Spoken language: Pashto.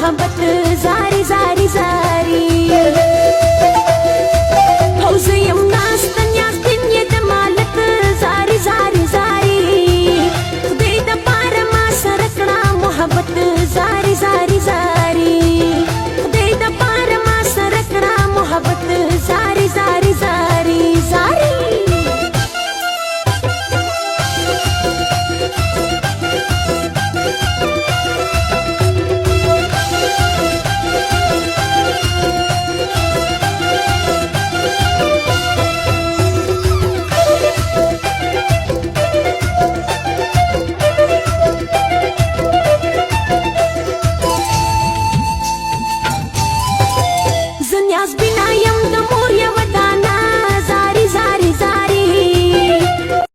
محبت زاري زاري زاري حوزيم ناس تنياز دنيا دمالت زاري زاري زاري خدای د پاره ما سره کړه محبت زاري زاري زاري خدای د پاره ما سره کړه محبت زاري زاري زاري زاري زنیاز بنا یم د مور